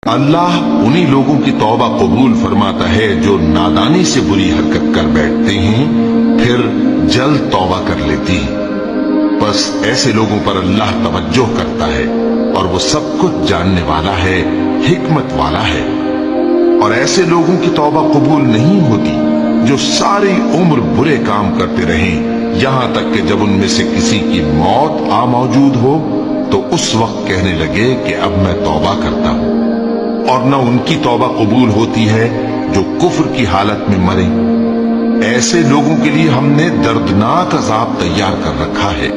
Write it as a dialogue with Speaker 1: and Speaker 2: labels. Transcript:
Speaker 1: अल्लाह उन्हीं लोगों की तौबा कबूल फरमाता है जो नादानी से बुरी हरकत कर बैठते हैं, फिर जल्द तौबा कर लेती हैं। बस ऐसे लोगों पर अल्लाह तवज्जो करता है और वो सब कुछ जानने वाला है, हिकमत वाला है। और ऐसे लोगों की तौबा कबूल नहीं होती जो सारी उम्र बुरे काम करते रहें, यहां तक कि जब उनमें से किसी की मौत आ मौजूद हो तो उस वक्त कहने लगे कि अब मैं तौबा करता हूं। और न उनकी तौबा कबूल होती है जो कुफ्र की हालत में मरे। ऐसे लोगों के लिए हमने दर्दनाक अजाब तैयार कर रखा है।